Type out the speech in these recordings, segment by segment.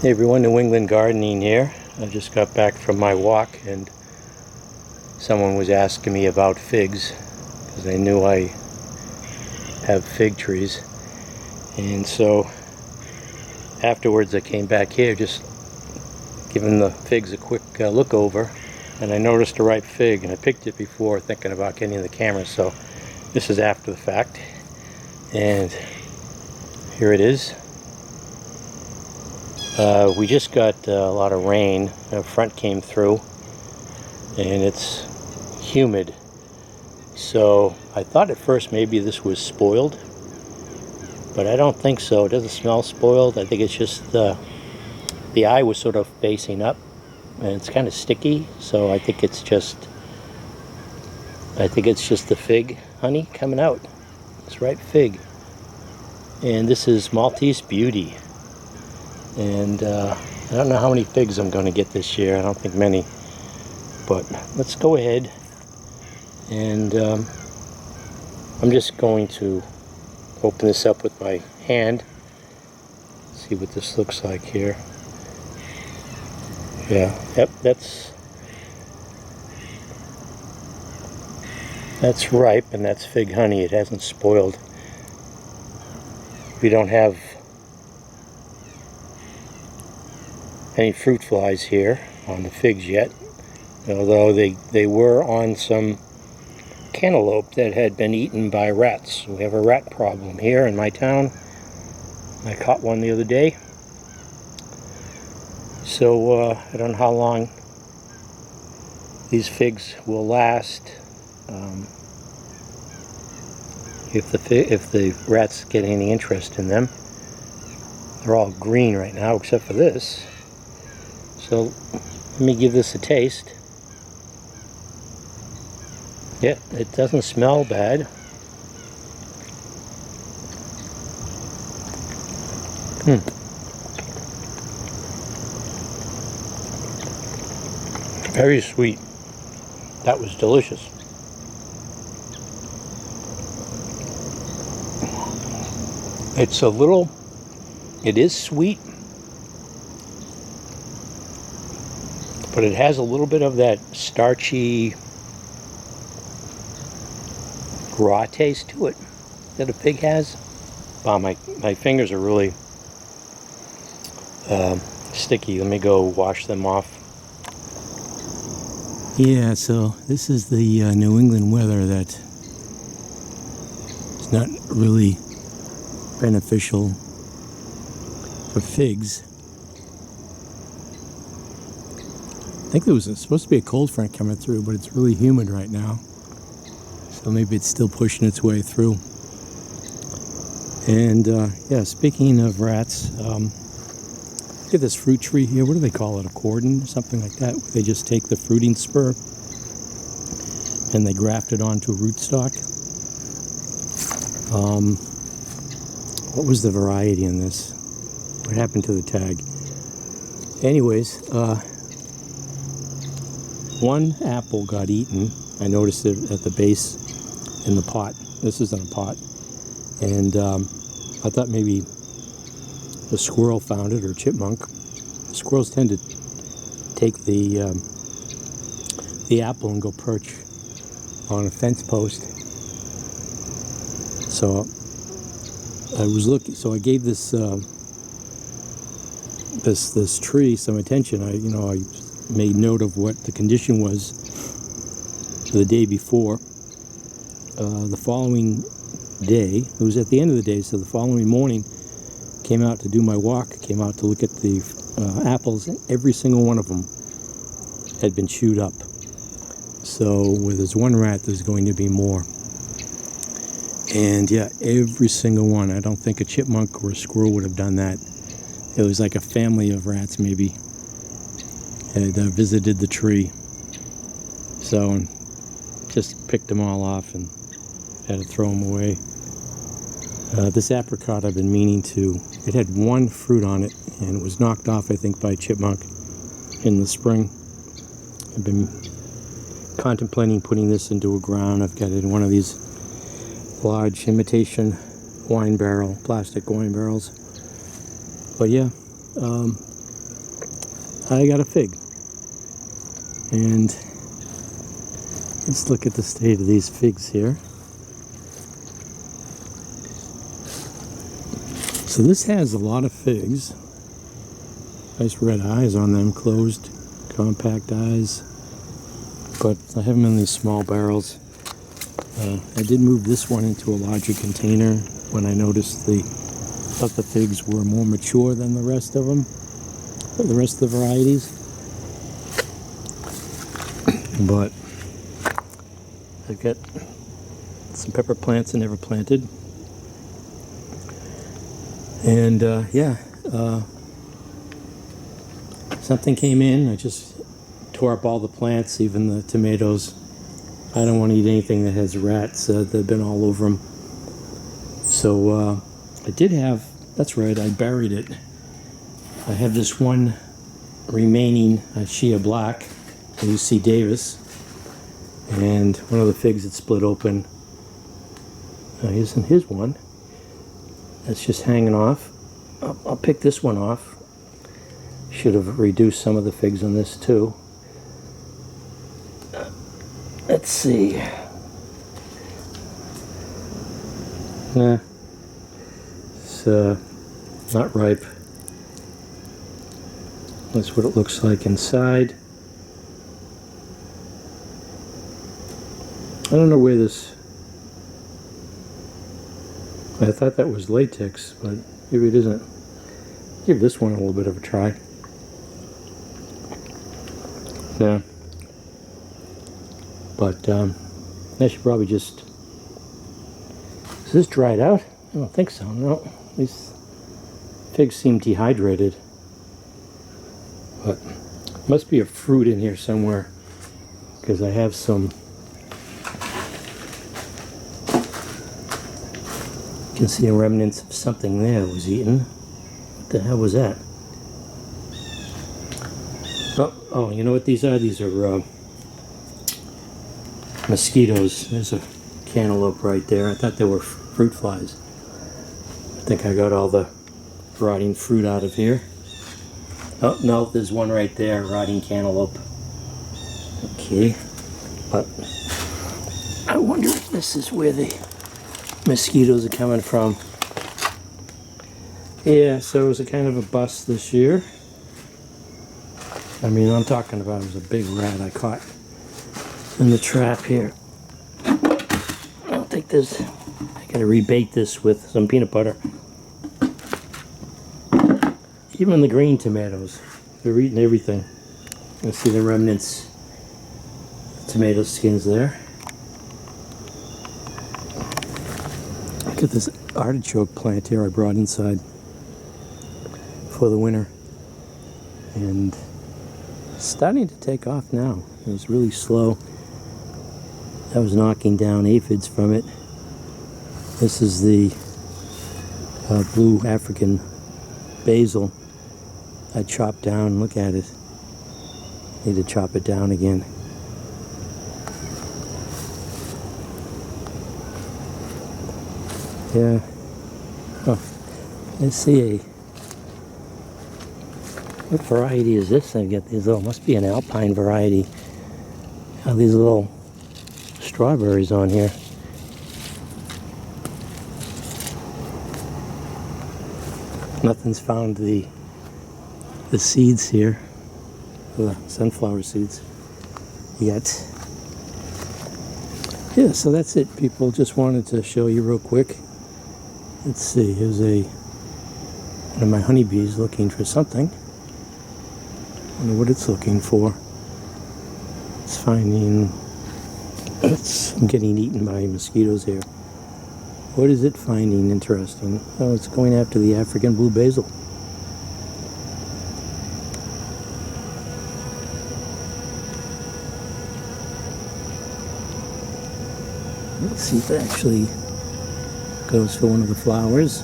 Hey everyone, New England Gardening here. I just got back from my walk and someone was asking me about figs because they knew I have fig trees. And so afterwards I came back here just giving the figs a quick look over, and I noticed a ripe fig, and I picked it before thinking about getting the camera, so this is after the fact. And here it is. We just got a lot of rain. A front came through and it's humid, so I thought at first maybe this was spoiled, but I don't think so. It doesn't smell spoiled. I think it's just the eye was sort of facing up and it's kind of sticky, so I think it's just the fig honey coming out. It's ripe fig. And this is Maltese Beauty. And I don't know how many figs I'm going to get this year. I don't think many. But let's go ahead and I'm just going to open this up with my hand. See what this looks like here. Yeah, yep, that's ripe, and that's fig honey. It hasn't spoiled. We don't have any fruit flies here on the figs yet, although they were on some cantaloupe that had been eaten by rats. We have a rat problem here in my town. I caught one the other day. So I don't know how long these figs will last. If the rats get any interest in them. They're all green right now except for this. So let me give this a taste. Yeah, it doesn't smell bad. Very sweet. That was delicious. It is sweet, but it has a little bit of that starchy, raw taste to it that a fig has. Wow, my fingers are really sticky. Let me go wash them off. Yeah, so this is the New England weather that is not really beneficial for figs. I think there was supposed to be a cold front coming through, but it's really humid right now. So maybe it's still pushing its way through. And yeah, speaking of rats, look at this fruit tree here. What do they call it? A cordon? Something like that. Where they just take the fruiting spur and they graft it onto a rootstock. What was the variety in this? What happened to the tag? Anyways, one apple got eaten. I noticed it at the base in the pot. This is in a pot. And I thought maybe a squirrel found it, or a chipmunk. Squirrels tend to take the apple and go perch on a fence post. So I was looking. So I gave this this tree some attention. I made note of what the condition was the day before. The following day, it was at the end of the day, so the following morning, came out to do my walk, came out to look at the apples, and every single one of them had been chewed up. So where there's one rat, there's going to be more. And yeah, every single one. I don't think a chipmunk or a squirrel would have done that. It was like a family of rats maybe had visited the tree. So just picked them all off and had to throw them away. This apricot I've been meaning to. It had one fruit on it and it was knocked off, I think, by a chipmunk in the spring. I've been contemplating putting this into a ground. I've got it in one of these large imitation wine barrel, plastic wine barrels. But yeah, I got a fig. And let's look at the state of these figs here. So this has a lot of figs. Nice red eyes on them, closed, compact eyes. But I have them in these small barrels. I did move this one into a larger container when I noticed thought the figs were more mature than the rest of them, the rest of the varieties. But I've got some pepper plants I never planted. And something came in. I just tore up all the plants, even the tomatoes. I don't want to eat anything that has rats. They've been all over them. So I did have, that's right, I buried it. I have this one remaining Shea Black, UC Davis, and one of the figs that split open. Here's one. That's just hanging off. I'll pick this one off. Should have reduced some of the figs on this too. Let's see. It's not ripe. That's what it looks like inside. I don't know where this... I thought that was latex, but maybe it isn't. Give this one a little bit of a try. Yeah. But I should probably just... Is this dried out? I don't think so. No. These figs seem dehydrated. But must be a fruit in here somewhere, because I have some... You can see remnants of something there that was eaten. What the hell was that? Oh, you know what these are? These are mosquitoes. There's a cantaloupe right there. I thought they were fruit flies. I think I got all the rotting fruit out of here. Oh, no, there's one right there, rotting cantaloupe. Okay, but I wonder if this is where the mosquitoes are coming from. Yeah, so it was a kind of a bust this year. I mean, I'm talking about, it was a big rat I caught in the trap here. I'll take this. I gotta rebake this with some peanut butter. Even the green tomatoes, they're eating everything. You see the remnants, tomato skins there. Look at this artichoke plant here I brought inside for the winter. And it's starting to take off now. It was really slow. I was knocking down aphids from it. This is the blue African basil I chopped down. Look at it. Need to chop it down again. Yeah. Oh, let's see. What variety is this? I get these little, must be an alpine variety. Have these little strawberries on here. Nothing's found the seeds here, the sunflower seeds, yet. Yeah, so that's it, people. Just wanted to show you real quick. Let's see, here's one of my honeybees looking for something. I wonder what it's looking for. It's finding... I'm getting eaten by mosquitoes here. What is it finding interesting? Oh, it's going after the African blue basil. Let's see if it actually goes for one of the flowers.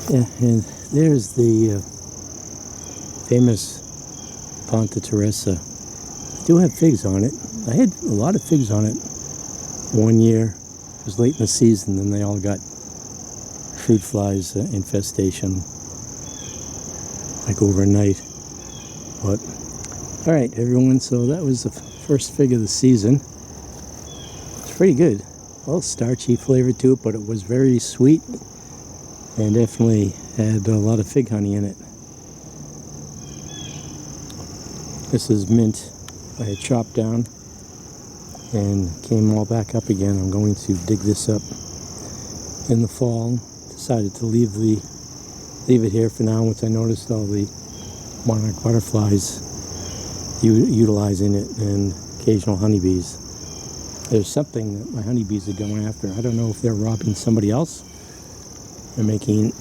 Yeah, and there's the famous Ponta Teresa do have figs on it. I had a lot of figs on it one year. It was late in the season, and they all got fruit flies infestation like overnight. But all right, everyone, so that was the first fig of the season. It's pretty good. A little starchy flavor to it, but it was very sweet and definitely had a lot of fig honey in it. This is mint I had chopped down and came all back up again. I'm going to dig this up in the fall. Decided to leave it here for now once I noticed all the monarch butterflies utilizing it and occasional honeybees. There's something that my honeybees are going after. I don't know if they're robbing somebody else. They're making,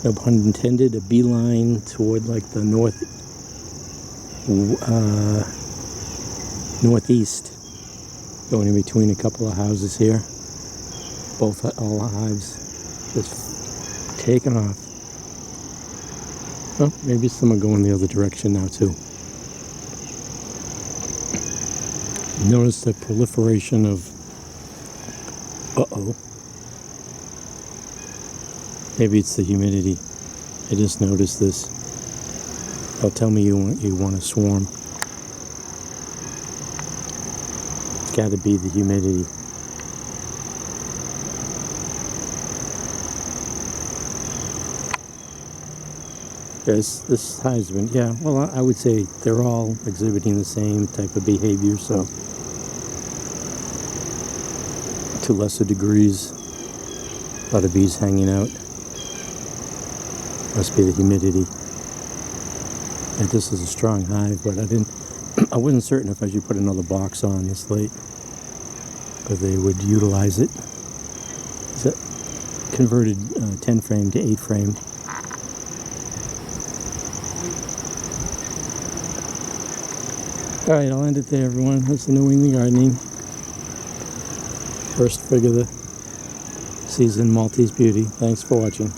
no pun intended, a beeline toward like the northeast, going in between a couple of houses here. All hives just taking off. Oh, maybe some are going the other direction now too. Notice the proliferation of, maybe it's the humidity. I just noticed this. They'll tell me you want to swarm. It's got to be the humidity. Yes, this hive's been, yeah, well, I would say they're all exhibiting the same type of behavior, so to lesser degrees. A lot of bees hanging out. Must be the humidity. And this is a strong hive, but I wasn't certain if I should put another box on this late, but they would utilize it. It's a converted 10 frame to 8 frame. Alright, I'll end it there, everyone. That's the New England Gardening. First fig of the season, Maltese Beauty. Thanks for watching.